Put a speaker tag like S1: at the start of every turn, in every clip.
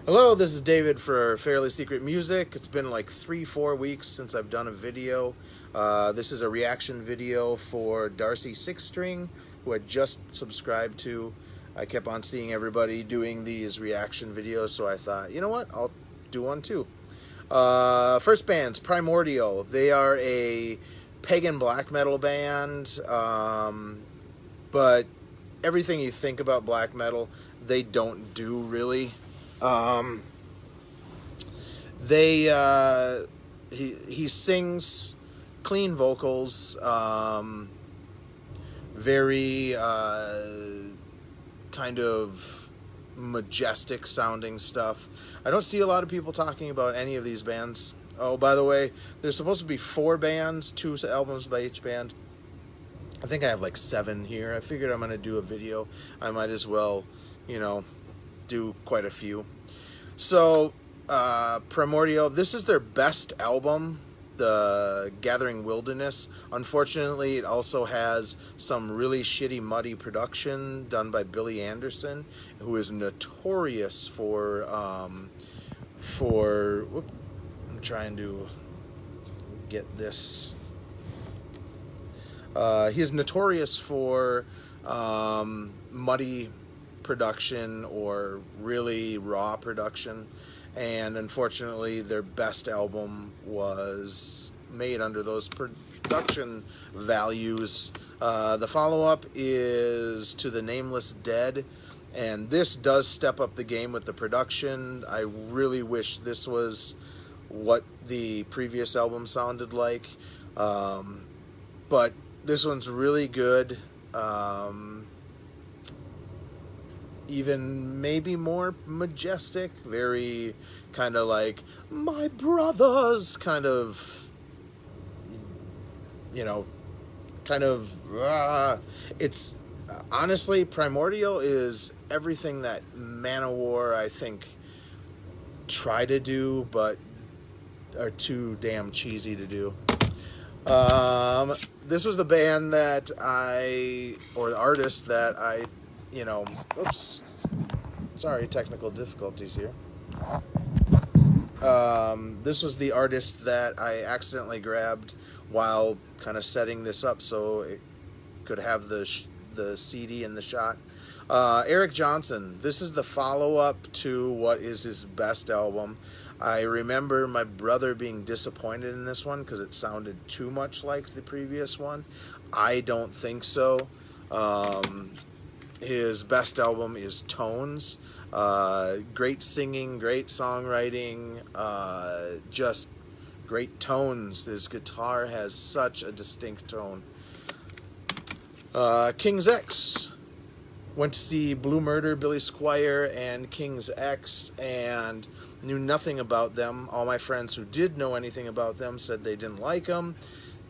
S1: Hello, this is David for Fairly Secret Music. It's been like 3-4 weeks since I've done a video. This is a reaction video for Darcy Six String, who I just subscribed to. I kept on seeing everybody doing these reaction videos, so I thought, you know what, I'll do one too. First band's Primordial. They are a pagan black metal band, but everything you think about black metal, they don't do really. He sings clean vocals, very kind of majestic sounding stuff. I don't see a lot of people talking about any of these bands. Oh, by the way, there's supposed to be 4 bands, 2 albums by each band. I think I have like 7 here. I figured I'm going to do a video. I might as well, do quite a few. So, Primordial, this is their best album, The Gathering Wilderness. Unfortunately, it also has some really shitty, muddy production done by Billy Anderson, who is notorious for I'm trying to get this. He's notorious for muddy production or really raw production, and unfortunately their best album was made under those production values. The follow-up is To the Nameless Dead, and this does step up the game with the production. I really wish this was what the previous album sounded like, but this one's really good. Even maybe more majestic, very kind of like my brothers kind of, it's honestly, Primordial is everything that Manowar I think try to do but are too damn cheesy to do. This was the band that or the artist that I oops, sorry, technical difficulties here. This was the artist that I accidentally grabbed while kind of setting this up so it could have the CD in the shot. Eric Johnson. This is the follow-up to what is his best album. I remember my brother being disappointed in this one because it sounded too much like the previous one. I don't think so. His best album is Tones. Great singing, great songwriting, just great tones. His guitar has such a distinct tone. King's X. Went to see Blue Murder, Billy Squier, and King's X, and knew nothing about them. All my friends who did know anything about them said they didn't like them.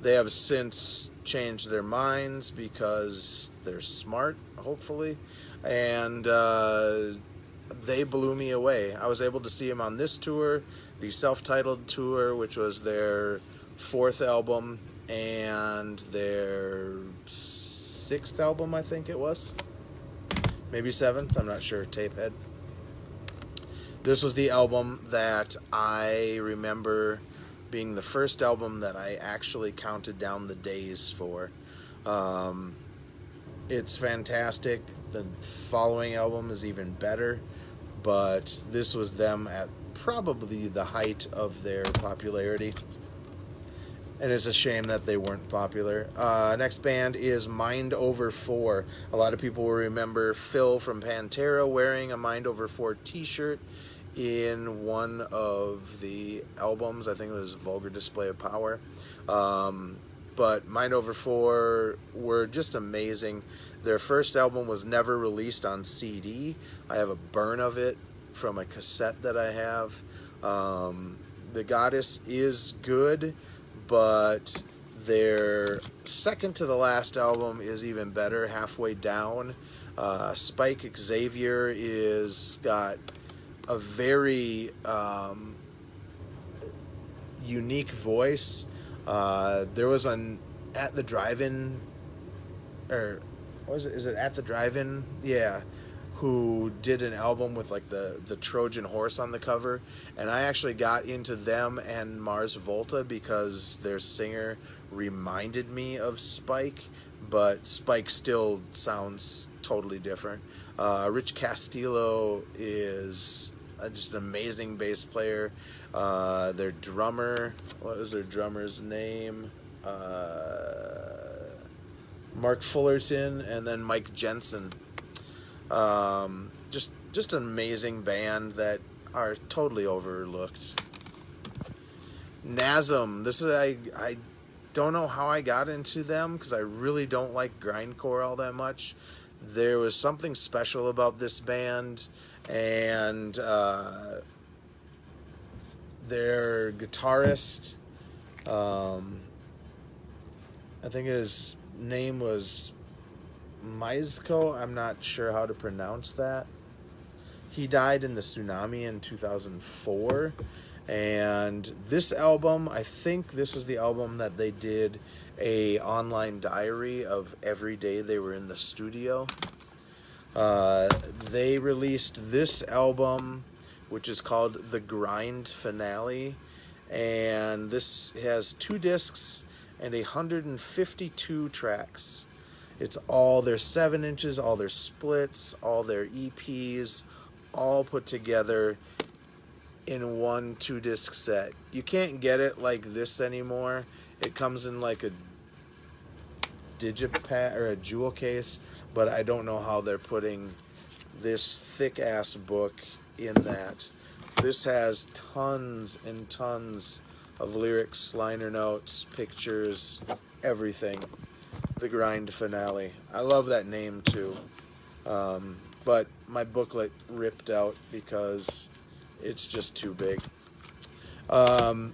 S1: They have since changed their minds because they're smart, hopefully, and they blew me away. I was able to see them on this tour, the self-titled tour, which was their 4th album, and their 6th album, I think it was. Maybe 7th, I'm not sure, Tapehead. This was the album that I remember being the first album that I actually counted down the days for. It's fantastic. The following album is even better, but this was them at probably the height of their popularity, and it's a shame that they weren't popular. Next band is Mind Over 4. A lot of people will remember Phil from Pantera wearing a Mind Over 4 t-shirt in one of the albums. I think it was Vulgar Display of Power. But Mind Over 4 were just amazing. Their first album was never released on CD. I have a burn of it from a cassette that I have. The Goddess is good, but their second to the last album is even better, Halfway Down. Spike Xavier is got a very unique voice. There was an At the Drive-In, or what was it? Is it At the Drive-In? Yeah. who did an album with like the Trojan horse on the cover, and I actually got into them and Mars Volta because their singer reminded me of Spike, but Spike still sounds totally different. Rich Castillo is just an amazing bass player. Their drummer, what is their drummer's name? Mark Fullerton, and then Mike Jensen. Just an amazing band that are totally overlooked. Nasm. This is I don't know how I got into them because I really don't like grindcore all that much. There was something special about this band, and their guitarist, I think his name was Mizko. I'm not sure how to pronounce that. He died in the tsunami in 2004. And this album, I think this is the album that they did a online diary of every day they were in the studio. They released this album, which is called The Grind Finale, and this has 2 discs and 152 tracks. It's all their 7 inches, all their splits, all their EPs, all put together in one 2-disc set. You can't get it like this anymore. It comes in like a digipack or a jewel case, but I don't know how they're putting this thick ass book in that. This has tons and tons of lyrics, liner notes, pictures, everything. The Grind Finale. I love that name too. But my booklet ripped out because it's just too big. I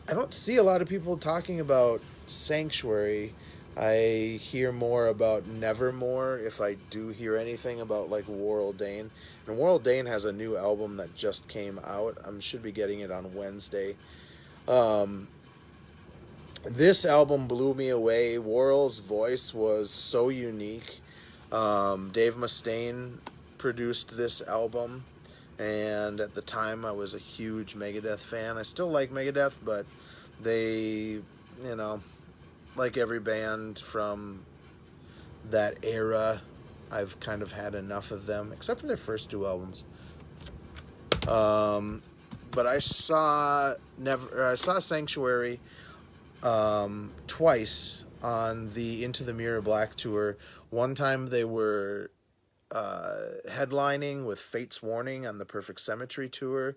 S1: don't see a lot of people talking about Sanctuary. I hear more about Nevermore if I do hear anything about like War Ordain. And War Ordain has a new album that just came out. I should be getting it on Wednesday. This album blew me away. Worrell's voice was so unique. Dave Mustaine produced this album, and at the time I was a huge Megadeth fan. I still like Megadeth, but they, like every band from that era, I've kind of had enough of them, except for their first 2 albums. But I saw Sanctuary twice on the Into the Mirror Black tour. One time they were headlining with Fate's Warning on the Perfect Symmetry tour,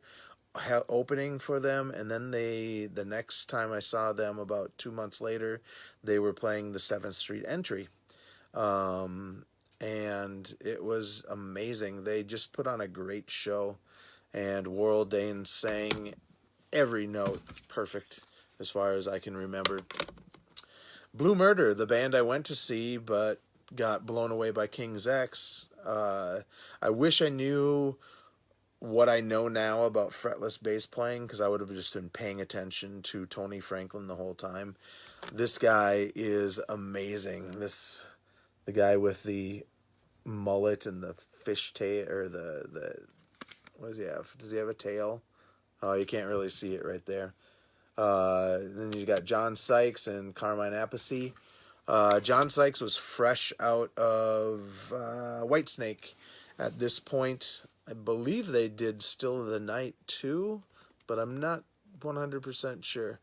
S1: opening for them, and then the next time I saw them about 2 months later, they were playing the 7th Street Entry, and it was amazing. They just put on a great show, and Worrell Dane sang every note perfect as far as I can remember. Blue Murder, the band I went to see but got blown away by King's X. I wish I knew what I know now about fretless bass playing, because I would have just been paying attention to Tony Franklin the whole time. This guy is amazing. The guy with the mullet and the fish tail, or the what does he have? Does he have a tail? Oh, you can't really see it right there. Then you got John Sykes and Carmine Appice. John Sykes was fresh out of Whitesnake at this point. I believe they did Still of the Night too, but I'm not 100% sure.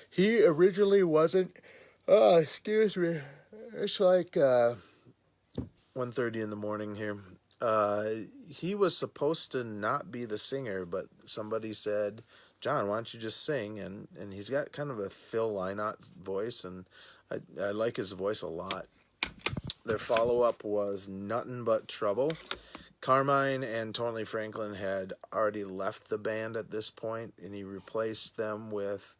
S1: He originally wasn't. Oh, excuse me. It's like 1:30 in the morning here. He was supposed to not be the singer, but somebody said, John, why don't you just sing? And he's got kind of a Phil Lynott voice, and I like his voice a lot. Their follow-up was Nuttin' But Trouble. Carmine and Tony Franklin had already left the band at this point, and he replaced them with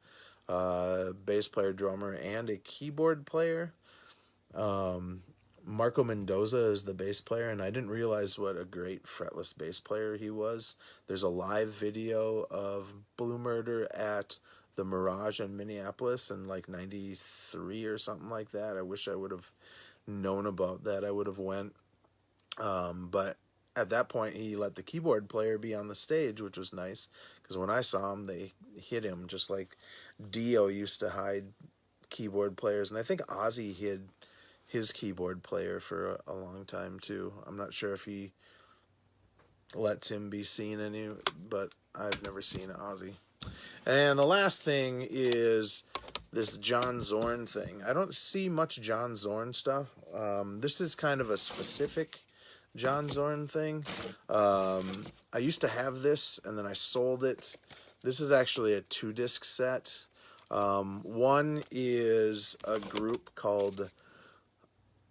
S1: a bass player, drummer, and a keyboard player. Marco Mendoza is the bass player, and I didn't realize what a great fretless bass player he was. There's a live video of Blue Murder at the Mirage in Minneapolis in like 93 or something like that. I wish I would have known about that, I would have went. But at that point, he let the keyboard player be on the stage, which was nice, because when I saw him, they hid him just like Dio used to hide keyboard players, and I think Ozzy hid his keyboard player for a long time too. I'm not sure if he lets him be seen any, but I've never seen Ozzy. And the last thing is this John Zorn thing. I don't see much John Zorn stuff. This is kind of a specific John Zorn thing. I used to have this, and then I sold it. This is actually a 2-disc set. One is a group called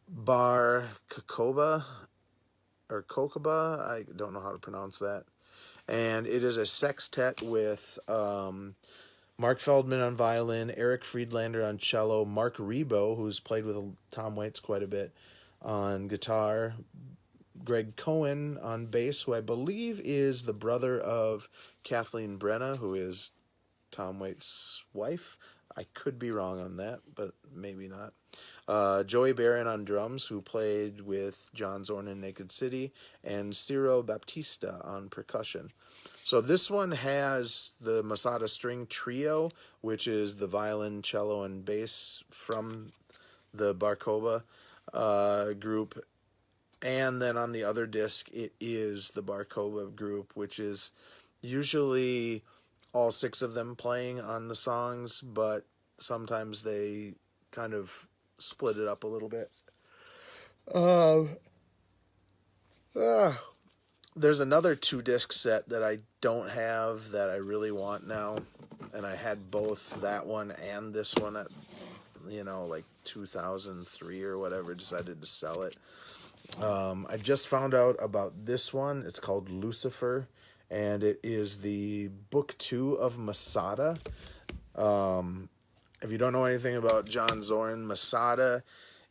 S1: Bar Kokoba, or Kokoba. I don't know how to pronounce that. And it is a sextet with Mark Feldman on violin, Eric Friedlander on cello, Mark Rebo, who's played with Tom Waits quite a bit, on guitar, Greg Cohen on bass, who I believe is the brother of Kathleen Brenna, who is Tom Waits' wife. I could be wrong on that, but maybe not. Joey Barron on drums, who played with John Zorn in Naked City, and Ciro Baptista on percussion. So this one has the Masada String Trio, which is the violin, cello, and bass from the Barkova group. And then on the other disc, it is the Barkova group, which is usually all 6 of them playing on the songs, but sometimes they kind of split it up a little bit. There's another 2-disc set that I don't have that I really want now, and I had both that one and this one at, like 2003 or whatever, decided to sell it. I just found out about this one. It's called Lucifer, and it is the book 2 of Masada. If you don't know anything about John Zorn, Masada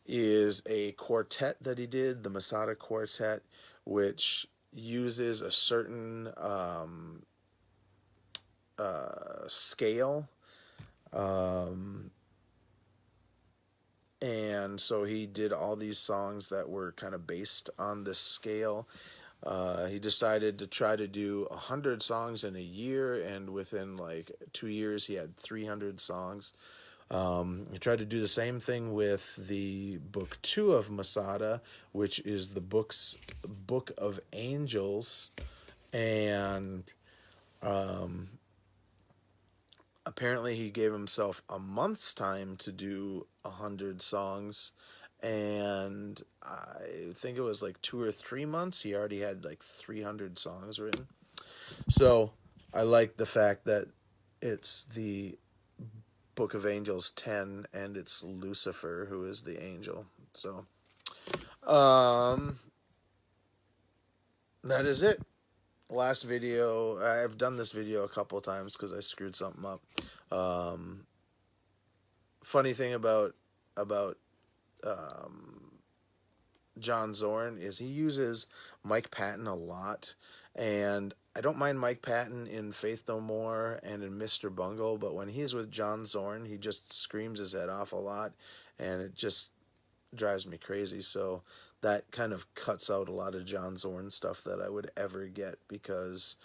S1: is a quartet that he did, the Masada Quartet, which uses a certain scale. And so he did all these songs that were kind of based on this scale. He decided to try to do 100 songs in a year, and within like 2 years he had 300 songs. He tried to do the same thing with the book 2 of Masada, which is the Book of Angels, and apparently he gave himself a month's time to do 100 songs, and I think it was like 2 or 3 months. He already had like 300 songs written. So I like the fact that it's the Book of Angels 10, and it's Lucifer who is the angel. So that is it. Last video, I've done this video a couple of times because I screwed something up. Funny thing about John Zorn is he uses Mike Patton a lot, and I don't mind Mike Patton in Faith No More and in Mr. Bungle, but when he's with John Zorn, he just screams his head off a lot, and it just drives me crazy. So that kind of cuts out a lot of John Zorn stuff that I would ever get, because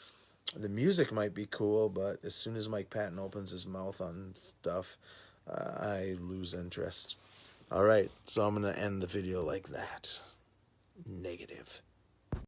S1: the music might be cool, but as soon as Mike Patton opens his mouth on stuff, I lose interest. All right, so I'm going to end the video like that. Negative.